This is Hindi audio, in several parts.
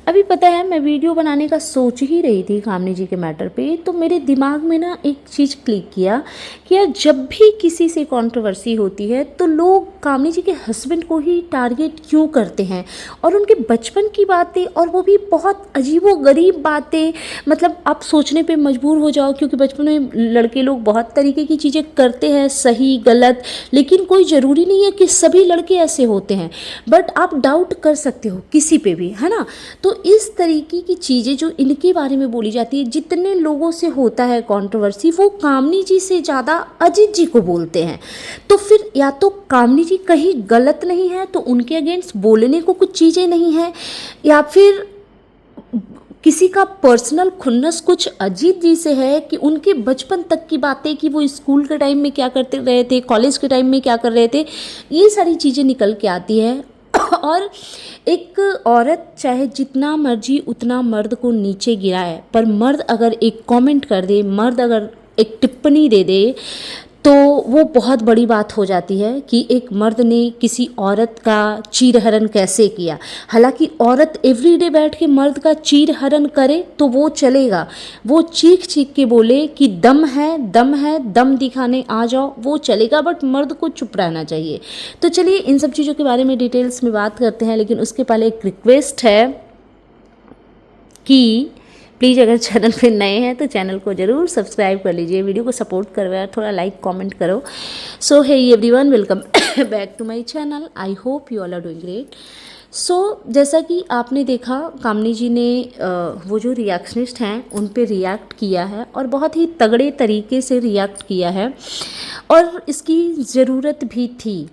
अभी पता है मैं वीडियो बनाने का सोच ही रही थी कामनी जी के मैटर पे, तो मेरे दिमाग में ना एक चीज़ क्लिक किया कि यार जब भी किसी से कंट्रोवर्सी होती है तो लोग कामनी जी के हस्बैंड को ही टारगेट क्यों करते हैं, और उनके बचपन की बातें, और वो भी बहुत अजीबोगरीब बातें। मतलब आप सोचने पे मजबूर हो जाओ, क्योंकि बचपन में लड़के लोग बहुत तरीके की चीज़ें करते हैं, सही गलत, लेकिन कोई ज़रूरी नहीं है कि सभी लड़के ऐसे होते हैं, बट आप डाउट कर सकते हो किसी पे भी, है ना। तो इस तरीके की चीज़ें जो इनके बारे में बोली जाती है, जितने लोगों से होता है कंट्रोवर्सी, वो कामनी जी से ज़्यादा अजीत जी को बोलते हैं। तो फिर या तो कामनी जी कहीं गलत नहीं है, तो उनके अगेंस्ट बोलने को कुछ चीज़ें नहीं है, या फिर किसी का पर्सनल खुन्नस कुछ अजीत जी से है कि उनके बचपन तक की बातें, कि वो स्कूल के टाइम में क्या करते रहे थे, कॉलेज के टाइम में क्या कर रहे थे, ये सारी चीज़ें निकल के आती है। और एक औरत चाहे जितना मर्जी उतना मर्द को नीचे गिराए, पर मर्द अगर एक कमेंट कर दे, मर्द अगर एक टिप्पणी दे दे, तो वो बहुत बड़ी बात हो जाती है कि एक मर्द ने किसी औरत का चीरहरण कैसे किया। हालांकि औरत एवरीडे बैठ के मर्द का चीरहरण करे तो वो चलेगा, वो चीख चीख के बोले कि दम है दम है, दम दिखाने आ जाओ, वो चलेगा, बट मर्द को चुप रहना चाहिए। तो चलिए इन सब चीज़ों के बारे में डिटेल्स में बात करते हैं, लेकिन उसके पहले एक रिक्वेस्ट है कि प्लीज़ अगर चैनल पे नए हैं तो चैनल को ज़रूर सब्सक्राइब कर लीजिए, वीडियो को सपोर्ट करो यार, थोड़ा लाइक कमेंट करो। So hey everyone, welcome back to my channel. I hope you all are doing great. So जैसा कि आपने देखा, कामनी जी ने वो जो रिएक्शनिस्ट हैं उन पे रिएक्ट किया है, और बहुत ही तगड़े तरीके से रिएक्ट किया है, और इसकी ज़रूरत भी थी।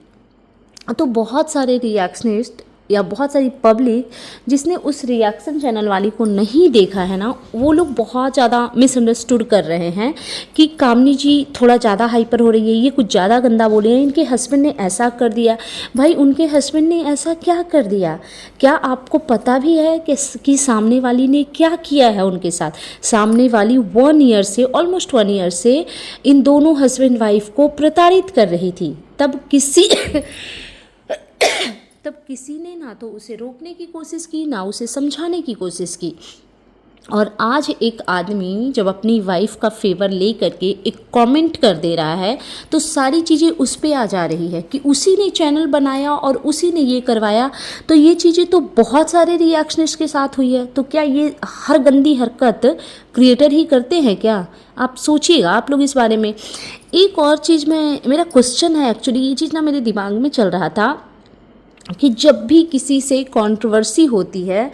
तो बहुत सारे रिएक्शनिस्ट या बहुत सारी पब्लिक जिसने उस रिएक्शन चैनल वाली को नहीं देखा है ना, वो लोग बहुत ज़्यादा मिसअंडरस्टूड कर रहे हैं कि कामनी जी थोड़ा ज़्यादा हाइपर हो रही है, ये कुछ ज़्यादा गंदा बोले हैं, इनके हस्बैंड ने ऐसा कर दिया। भाई उनके हस्बैंड ने ऐसा क्या कर दिया? क्या आपको पता भी है कि सामने वाली ने क्या किया है उनके साथ? सामने वाली 1 ईयर से, ऑलमोस्ट 1 ईयर से इन दोनों हस्बैंड वाइफ को प्रताड़ित कर रही थी। तब किसी ने ना तो उसे रोकने की कोशिश की, ना उसे समझाने की कोशिश की। और आज एक आदमी जब अपनी वाइफ का फेवर ले करके एक कमेंट कर दे रहा है, तो सारी चीज़ें उस पे आ जा रही है कि उसी ने चैनल बनाया और उसी ने ये करवाया। तो ये चीज़ें तो बहुत सारे रिएक्शनिस्ट के साथ हुई है। तो क्या ये हर गंदी हरकत क्रिएटर ही करते हैं क्या? आप सोचिएगा आप लोग इस बारे में। एक और चीज़ मेरा क्वेश्चन है, एक्चुअली ये चीज़ ना मेरे दिमाग में चल रहा था कि जब भी किसी से कंट्रोवर्सी होती है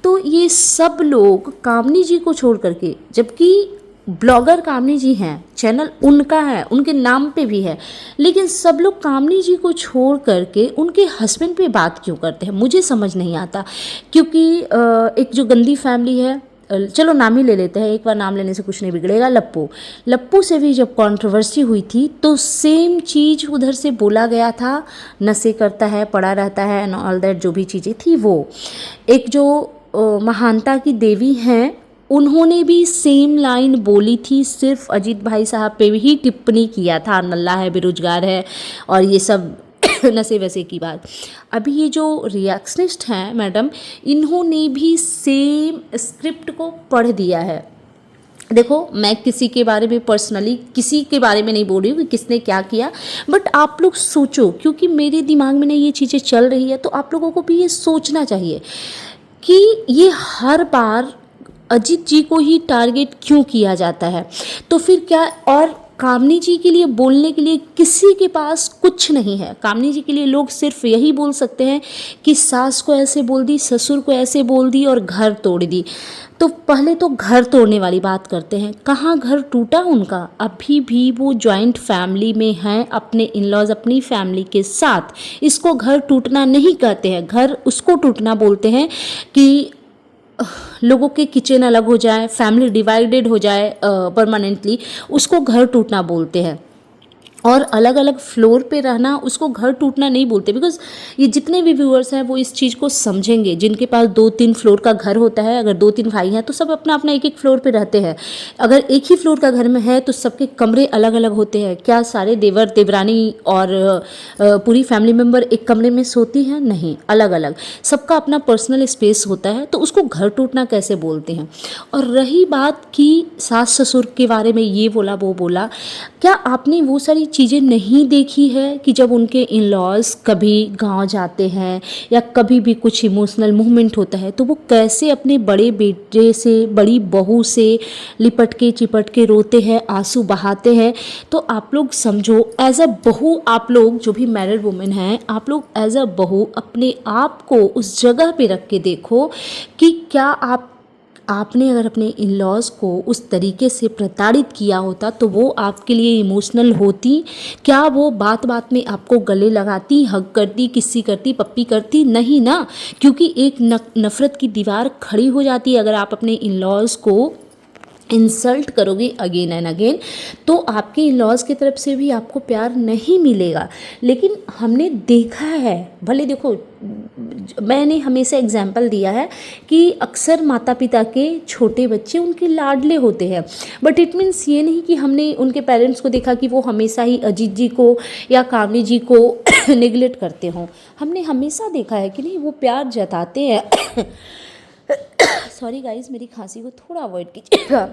तो ये सब लोग कामनी जी को छोड़ करके, जबकि ब्लॉगर कामनी जी हैं, चैनल उनका है, उनके नाम पे भी है, लेकिन सब लोग कामनी जी को छोड़ करके उनके हस्बैंड पे बात क्यों करते हैं, मुझे समझ नहीं आता। क्योंकि एक जो गंदी फैमिली है, चलो नाम ही ले लेते हैं, एक बार नाम लेने से कुछ नहीं बिगड़ेगा, लप्पू से भी जब कंट्रोवर्सी हुई थी तो सेम चीज़ उधर से बोला गया था, नशे करता है, पड़ा रहता है एंड ऑल दैट, जो भी चीज़ें थी वो। एक जो महानता की देवी हैं, उन्होंने भी सेम लाइन बोली थी, सिर्फ अजीत भाई साहब पे ही टिप्पणी किया था, नल्ला है, बेरोजगार है, और ये सब नशे वैसे की बात। अभी ये जो रिएक्शनिस्ट हैं मैडम, इन्होंने भी सेम स्क्रिप्ट को पढ़ दिया है। देखो मैं किसी के बारे में पर्सनली किसी के बारे में नहीं बोल रही हूँ कि किसने क्या किया, बट आप लोग सोचो, क्योंकि मेरे दिमाग में ना ये चीज़ें चल रही है, तो आप लोगों को भी ये सोचना चाहिए कि ये हर बार अजीत जी को ही टारगेट क्यों किया जाता है। तो फिर क्या, और कामनी जी के लिए बोलने के लिए किसी के पास कुछ नहीं है। कामनी जी के लिए लोग सिर्फ यही बोल सकते हैं कि सास को ऐसे बोल दी, ससुर को ऐसे बोल दी और घर तोड़ दी। तो पहले तो घर तोड़ने वाली बात करते हैं। कहाँ घर टूटा उनका? अभी भी वो जॉइंट फैमिली में हैं, अपने इन लॉज, अपनी फैमिली के साथ। इसको घर टूटना नहीं कहते हैं, घर उसको टूटना बोलते हैं कि लोगों के किचन अलग हो जाए, फैमिली डिवाइडेड हो जाए परमानेंटली, उसको घर टूटना बोलते हैं। और अलग अलग फ्लोर पे रहना उसको घर टूटना नहीं बोलते, बिकॉज ये जितने भी व्यूअर्स हैं वो इस चीज़ को समझेंगे। जिनके पास 2-3 फ्लोर का घर होता है, अगर 2-3 भाई हैं तो सब अपना अपना एक एक फ्लोर पे रहते हैं। अगर एक ही फ्लोर का घर में है तो सबके कमरे अलग अलग होते हैं। क्या सारे देवर देवरानी और पूरी फैमिली मेम्बर एक कमरे में सोती हैं? नहीं, अलग अलग, सबका अपना पर्सनल स्पेस होता है। तो उसको घर टूटना कैसे बोलते हैं। और रही बात कि सास ससुर के बारे में ये बोला वो बोला, क्या आपने वो सारी चीज़ें नहीं देखी है कि जब उनके इन लॉज कभी गांव जाते हैं या कभी भी कुछ इमोशनल मूवमेंट होता है तो वो कैसे अपने बड़े बेटे से, बड़ी बहू से लिपट के चिपट के रोते हैं, आंसू बहाते हैं। तो आप लोग समझो, एज अ बहू, आप लोग जो भी मैरिड वुमेन हैं, आप लोग एज अ बहू अपने आप को उस जगह पे रख के देखो कि क्या आपने अगर अपने इन लॉज को उस तरीके से प्रताड़ित किया होता तो वो आपके लिए इमोशनल होती? क्या वो बात बात में आपको गले लगाती, हग करती, किस्सी करती, पप्पी करती? नहीं ना, क्योंकि एक नफ़रत की दीवार खड़ी हो जाती है अगर आप अपने इन लॉज को इंसल्ट करोगे अगेन एंड अगेन, तो आपके इन लॉज की तरफ से भी आपको प्यार नहीं मिलेगा। लेकिन हमने देखा है, भले देखो, मैंने हमेशा एग्जाम्पल दिया है कि अक्सर माता पिता के छोटे बच्चे उनके लाडले होते हैं, बट इट मीन्स ये नहीं कि हमने उनके पेरेंट्स को देखा कि वो हमेशा ही अजीत जी को या कामनी जी को नेग्लेक्ट करते हों। हमने हमेशा देखा है कि नहीं, वो प्यार जताते हैं। सॉरी गाइस, मेरी खांसी को थोड़ा अवॉइड कीजिएगा।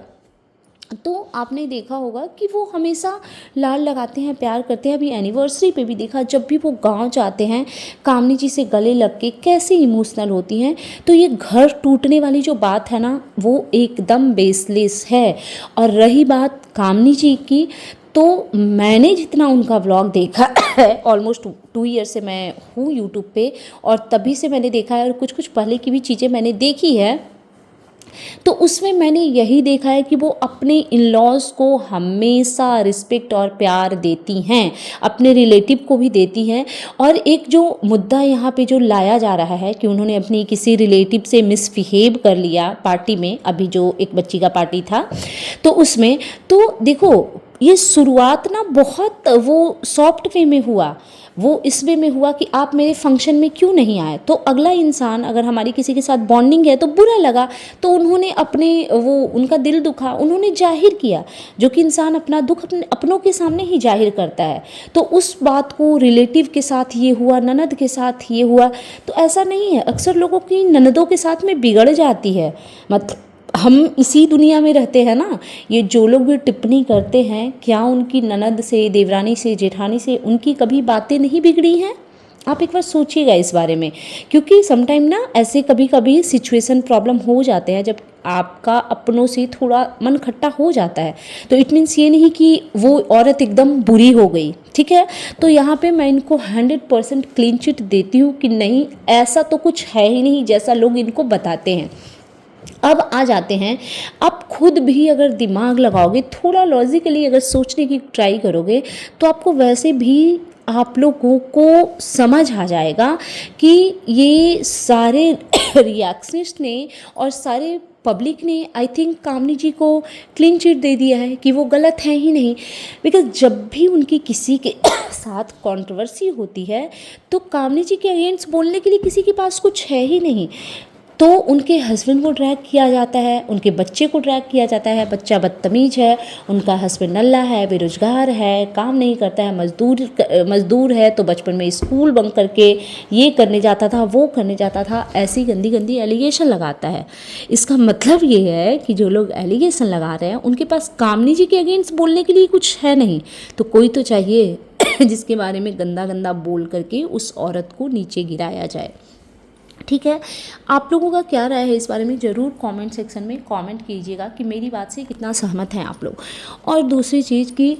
तो आपने देखा होगा कि वो हमेशा लाड लगाते हैं, प्यार करते हैं। अभी एनिवर्सरी पे भी देखा, जब भी वो गांव जाते हैं कामनी जी से गले लग के कैसे इमोशनल होती हैं। तो ये घर टूटने वाली जो बात है ना, वो एकदम बेसलेस है। और रही बात कामनी जी की, तो मैंने जितना उनका व्लॉग देखा है, ऑलमोस्ट 2 ईयर से मैं हूँ यूट्यूब पे, और तभी से मैंने देखा है, और कुछ कुछ पहले की भी चीज़ें मैंने देखी है, तो उसमें मैंने यही देखा है कि वो अपने इन लॉज को हमेशा रिस्पेक्ट और प्यार देती हैं, अपने रिलेटिव को भी देती हैं। और एक जो मुद्दा यहाँ पे जो लाया जा रहा है कि उन्होंने अपनी किसी रिलेटिव से मिसबिहेव कर लिया पार्टी में, अभी जो एक बच्ची का पार्टी था तो उसमें, तो देखो ये शुरुआत ना बहुत वो सॉफ्ट वे में हुआ, वो इस वे में हुआ कि आप मेरे फंक्शन में क्यों नहीं आए। तो अगला इंसान, अगर हमारी किसी के साथ बॉन्डिंग है तो बुरा लगा, तो उन्होंने अपने वो उनका दिल दुखा, उन्होंने जाहिर किया, जो कि इंसान अपना दुख अपने अपनों के सामने ही जाहिर करता है। तो उस बात को रिलेटिव के साथ ये हुआ, ननद के साथ ये हुआ, तो ऐसा नहीं है, अक्सर लोगों की ननदों के साथ में बिगड़ जाती है। मतलब हम इसी दुनिया में रहते हैं ना, ये जो लोग भी टिप्पणी करते हैं, क्या उनकी ननद से, देवरानी से, जेठानी से उनकी कभी बातें नहीं बिगड़ी हैं? आप एक बार सोचिएगा इस बारे में, क्योंकि समटाइम ना ऐसे कभी कभी सिचुएशन प्रॉब्लम हो जाते हैं जब आपका अपनों से थोड़ा मन खट्टा हो जाता है। तो इट मीन्स ये नहीं कि वो औरत एकदम बुरी हो गई, ठीक है। तो यहाँ पे मैं इनको 100% क्लीन चिट देती हूँ कि नहीं, ऐसा तो कुछ है ही नहीं जैसा लोग इनको बताते हैं। अब आ जाते हैं, आप खुद भी अगर दिमाग लगाओगे, थोड़ा लॉजिकली अगर सोचने की ट्राई करोगे, तो आपको वैसे भी आप लोगों को समझ आ जाएगा कि ये सारे रिएक्शनिस्ट ने और सारे पब्लिक ने आई थिंक कामनी जी को क्लीन चिट दे दिया है कि वो गलत है ही नहीं। बिकॉज जब भी उनकी किसी के साथ कंट्रोवर्सी होती है तो कामनी जी के अगेंस्ट बोलने के लिए किसी के पास कुछ है ही नहीं। तो उनके हस्बैंड को ड्रैग किया जाता है, उनके बच्चे को ड्रैग किया जाता है, बच्चा बदतमीज है, उनका हस्बैंड नल्ला है, बेरोजगार है, काम नहीं करता है, मजदूर है, तो बचपन में स्कूल बंक करके ये करने जाता था, वो करने जाता था, ऐसी गंदी गंदी एलिगेशन लगाता है। इसका मतलब ये है कि जो लोग एलिगेशन लगा रहे हैं उनके पास कामनी जी के अगेंस्ट बोलने के लिए कुछ है नहीं, तो कोई तो चाहिए जिसके बारे में गंदा गंदा बोल करके उस औरत को नीचे गिराया जाए। ठीक है, आप लोगों का क्या राय है इस बारे में, ज़रूर कमेंट सेक्शन में कमेंट कीजिएगा कि मेरी बात से कितना सहमत हैं आप लोग। और दूसरी चीज़ कि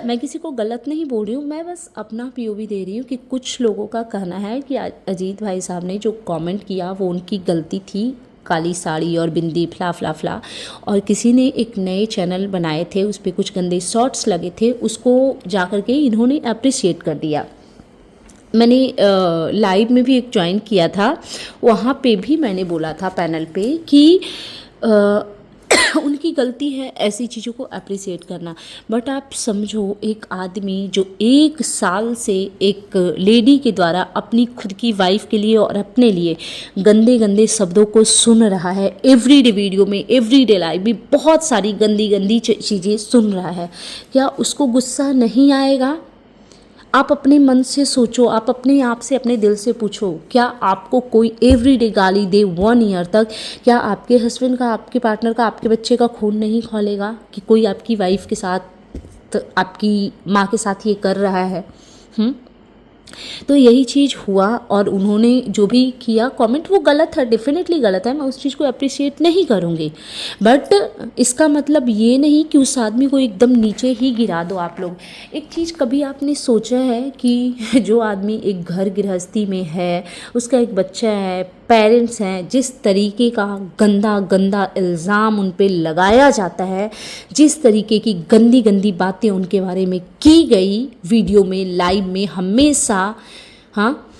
मैं किसी को गलत नहीं बोल रही हूँ, मैं बस अपना पीओवी दे रही हूँ कि कुछ लोगों का कहना है कि अजीत भाई साहब ने जो कमेंट किया वो उनकी गलती थी, काली साड़ी और बिंदी फला फला फला, और किसी ने एक नए चैनल बनाए थे, उस पर कुछ गंदे शॉर्ट्स लगे थे, उसको जा कर के इन्होंने अप्रिशिएट कर दिया। मैंने लाइव में भी एक ज्वाइन किया था, वहाँ पे भी मैंने बोला था पैनल पे कि उनकी गलती है ऐसी चीज़ों को अप्रिसिएट करना। बट आप समझो, एक आदमी जो 1 साल से एक लेडी के द्वारा अपनी खुद की वाइफ के लिए और अपने लिए गंदे गंदे शब्दों को सुन रहा है, एवरीडे वीडियो में, एवरीडे लाइफ में बहुत सारी गंदी गंदी चीज़ें सुन रहा है, क्या उसको गुस्सा नहीं आएगा? आप अपने मन से सोचो, आप अपने आप से, अपने दिल से पूछो, क्या आपको कोई एवरीडे गाली दे 1 ईयर तक, क्या आपके हस्बैंड का, आपके पार्टनर का, आपके बच्चे का खून नहीं खौलेगा कि कोई आपकी वाइफ के साथ, आपकी माँ के साथ ये कर रहा है? तो यही चीज़ हुआ और उन्होंने जो भी किया कमेंट, वो गलत है, डेफिनेटली गलत है, मैं उस चीज़ को अप्रिशिएट नहीं करूँगी। बट इसका मतलब ये नहीं कि उस आदमी को एकदम नीचे ही गिरा दो आप लोग। एक चीज़ कभी आपने सोचा है कि जो आदमी एक घर गृहस्थी में है, उसका एक बच्चा है, पेरेंट्स हैं, जिस तरीके का गंदा गंदा इल्ज़ाम उन पे लगाया जाता है, जिस तरीके की गंदी गंदी बातें उनके बारे में की गई वीडियो में, लाइव में हमेशा, हाँ,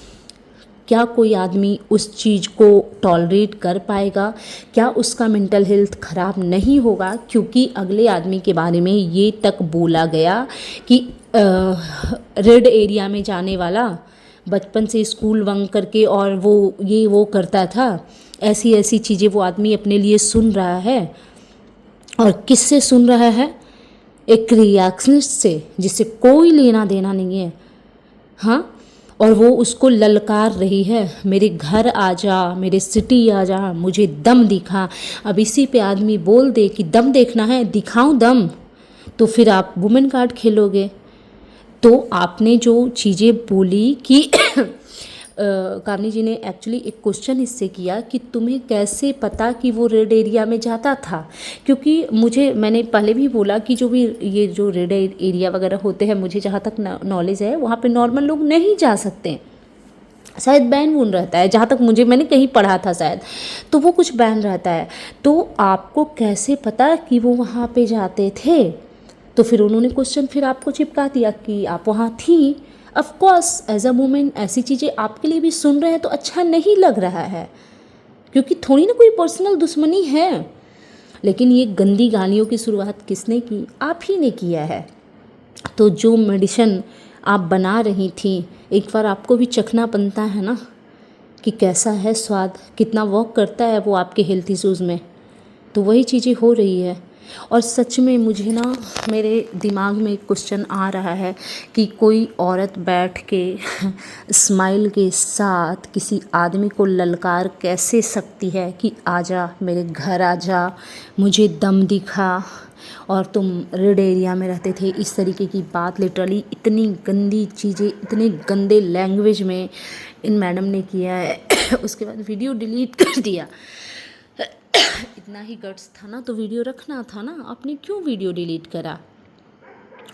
क्या कोई आदमी उस चीज़ को टॉलरेट कर पाएगा? क्या उसका मेंटल हेल्थ ख़राब नहीं होगा? क्योंकि अगले आदमी के बारे में ये तक बोला गया कि रेड एरिया में जाने वाला, बचपन से स्कूल बंक करके और वो करता था, ऐसी ऐसी चीज़ें वो आदमी अपने लिए सुन रहा है। और किससे सुन रहा है? एक रिएक्शनिस्ट से, जिससे कोई लेना देना नहीं है, हाँ, और वो उसको ललकार रही है, मेरे घर आ जा, मेरे सिटी आ जा, मुझे दम दिखा। अब इसी पे आदमी बोल दे कि दम देखना है, दिखाऊं दम, तो फिर आप वुमेन कार्ड खेलोगे। तो आपने जो चीज़ें बोली कि कामनी जी ने एक्चुअली एक क्वेश्चन इससे किया कि तुम्हें कैसे पता कि वो रेड एरिया में जाता था? क्योंकि मैंने पहले भी बोला कि जो भी ये जो रेड एरिया वगैरह होते हैं, मुझे जहाँ तक नॉलेज है, वहाँ पे नॉर्मल लोग नहीं जा सकते, शायद बैन वून रहता है, जहाँ तक मैंने कहीं पढ़ा था शायद, तो वो कुछ बैन रहता है। तो आपको कैसे पता कि वो वहाँ पे जाते थे? तो फिर उन्होंने क्वेश्चन फिर आपको चिपका दिया कि आप वहाँ थी। Of course as a women ऐसी चीज़ें आपके लिए भी सुन रहे हैं तो अच्छा नहीं लग रहा है, क्योंकि थोड़ी ना कोई पर्सनल दुश्मनी है। लेकिन ये गंदी गालियों की शुरुआत किसने की? आप ही ने किया है। तो जो मेडिसिन आप बना रही थी, एक बार आपको भी चखना बनता है ना कि कैसा है स्वाद, कितना वर्क करता है वो आपके हेल्थ इश्यूज़ में। तो वही चीज़ें हो रही है। और सच में मुझे ना, मेरे दिमाग में एक क्वेश्चन आ रहा है कि कोई औरत बैठ के स्माइल के साथ किसी आदमी को ललकार कैसे सकती है कि आजा, मेरे घर आजा, मुझे दम दिखा, और तुम रेड एरिया में रहते थे, इस तरीके की बात। लिटरली इतनी गंदी चीज़ें, इतने गंदे लैंग्वेज में इन मैडम ने किया है। उसके बाद वीडियो डिलीट कर दिया। इतना ही गट्स था ना तो वीडियो रखना था ना, आपने क्यों वीडियो डिलीट करा?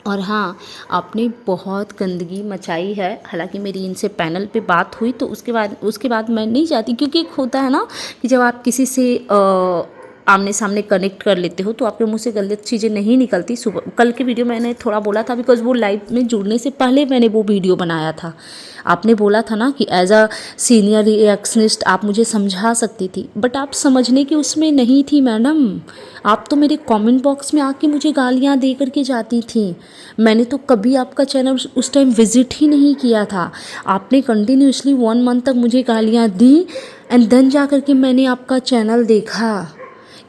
और हाँ, आपने बहुत गंदगी मचाई है। हालांकि मेरी इनसे पैनल पे बात हुई तो उसके बाद मैं नहीं चाहती, क्योंकि एक होता है ना कि जब आप किसी से आमने सामने कनेक्ट कर लेते हो तो आपके मुंह से गलत चीज़ें नहीं निकलती। सुबह कल के वीडियो मैंने थोड़ा बोला था, बिकॉज वो लाइव में जुड़ने से पहले मैंने वो वीडियो बनाया था। आपने बोला था ना कि एज अ सीनियर रिएक्शनिस्ट आप मुझे समझा सकती थी, बट आप समझने की उसमें नहीं थी मैडम। आप तो मेरे कमेंट बॉक्स में आके मुझे गालियाँ दे करके जाती थी। मैंने तो कभी आपका चैनल उस टाइम विजिट ही नहीं किया था। आपने कंटिन्यूसली 1 मंथ तक मुझे गालियाँ दी एंड देन जा करके मैंने आपका चैनल देखा,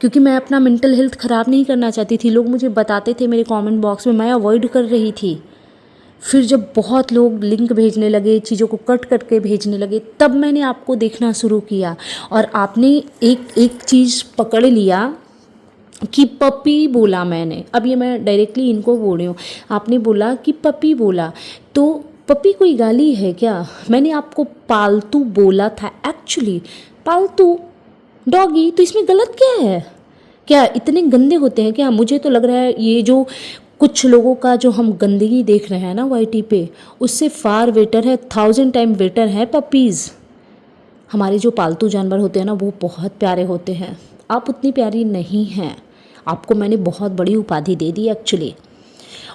क्योंकि मैं अपना मेंटल हेल्थ ख़राब नहीं करना चाहती थी। लोग मुझे बताते थे मेरे कमेंट बॉक्स में, मैं अवॉइड कर रही थी। फिर जब बहुत लोग लिंक भेजने लगे, चीज़ों को कट करके भेजने लगे, तब मैंने आपको देखना शुरू किया। और आपने एक चीज़ पकड़ लिया कि पपी बोला मैंने। अब ये मैं डायरेक्टली इनको बोल रही हूँ। आपने बोला कि पपी बोला, तो पपी कोई गाली है क्या? मैंने आपको पालतू बोला था, एक्चुअली पालतू डॉगी, तो इसमें गलत क्या है? क्या इतने गंदे होते हैं क्या? मुझे तो लग रहा है ये जो कुछ लोगों का जो हम गंदगी देख रहे हैं ना वाईटी पे, उससे फार बेटर है, 1000 टाइम बेटर है पपीज़। हमारे जो पालतू जानवर होते हैं ना, वो बहुत प्यारे होते हैं। आप उतनी प्यारी नहीं हैं, आपको मैंने बहुत बड़ी उपाधि दे दी एक्चुअली।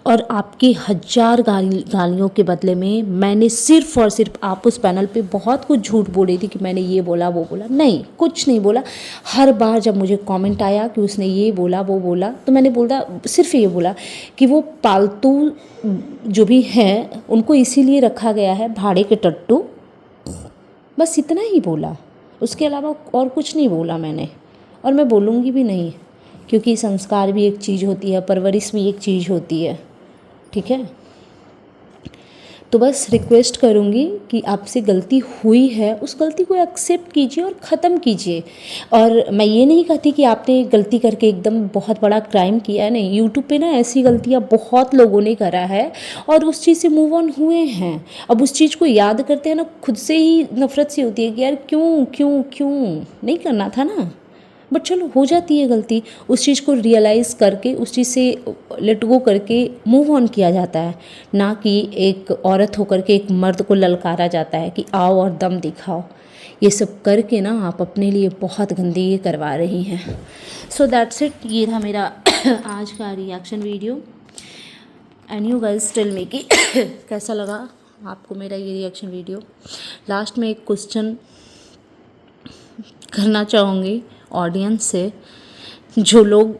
और आपके 1000 गालियों के बदले में मैंने सिर्फ और सिर्फ, आप उस पैनल पे बहुत कुछ झूठ बोल रही थी कि मैंने ये बोला वो बोला, नहीं, कुछ नहीं बोला। हर बार जब मुझे कमेंट आया कि उसने ये बोला वो बोला, तो मैंने बोला, सिर्फ ये बोला कि वो पालतू जो भी हैं उनको इसीलिए रखा गया है, भाड़े के टट्टू, बस इतना ही बोला। उसके अलावा और कुछ नहीं बोला मैंने, और मैं बोलूँगी भी नहीं, क्योंकि संस्कार भी एक चीज़ होती है, परवरिश भी एक चीज़ होती है, ठीक है। तो बस रिक्वेस्ट करूँगी कि आपसे गलती हुई है, उस गलती को एक्सेप्ट कीजिए और ख़त्म कीजिए। और मैं ये नहीं कहती कि आपने गलती करके एकदम बहुत बड़ा क्राइम किया है, नहीं। यूट्यूब पे ना ऐसी गलतियाँ बहुत लोगों ने करा है और उस चीज़ से मूव ऑन हुए हैं। अब उस चीज़ को याद करते हैं ना, खुद से ही नफ़रत सी होती है कि यार क्यों क्यों क्यों, नहीं करना था ना। बट चलो, हो जाती है गलती, उस चीज़ को रियलाइज़ करके उस चीज़ से लेट गो करके मूव ऑन किया जाता है, ना कि एक औरत होकर के एक मर्द को ललकारा जाता है कि आओ और दम दिखाओ। ये सब करके ना आप अपने लिए बहुत गंदगी करवा रही हैं। सो दैट्स इट, ये था मेरा आज का reaction video. And you guys tell me कि कैसा लगा आपको मेरा ये रिएक्शन वीडियो। लास्ट में एक क्वेश्चन करना चाहूँगी ऑडियंस से, जो लोग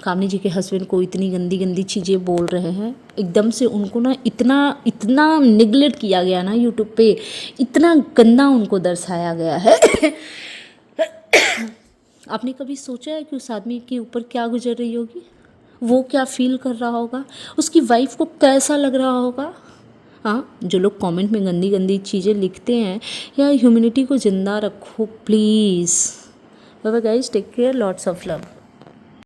कामनी जी के हस्बैंड को इतनी गंदी गंदी चीज़ें बोल रहे हैं, एकदम से उनको ना इतना निगलेक्ट किया गया ना यूट्यूब पे, इतना गंदा उनको दर्शाया गया है। आपने कभी सोचा है कि उस आदमी के ऊपर क्या गुजर रही होगी, वो क्या फील कर रहा होगा, उसकी वाइफ को कैसा लग रहा होगा? हाँ, जो लोग कमेंट में गंदी गंदी चीज़ें लिखते हैं, या ह्यूमैनिटी को ज़िंदा रखो please. Bye bye guys, take care, lots of love.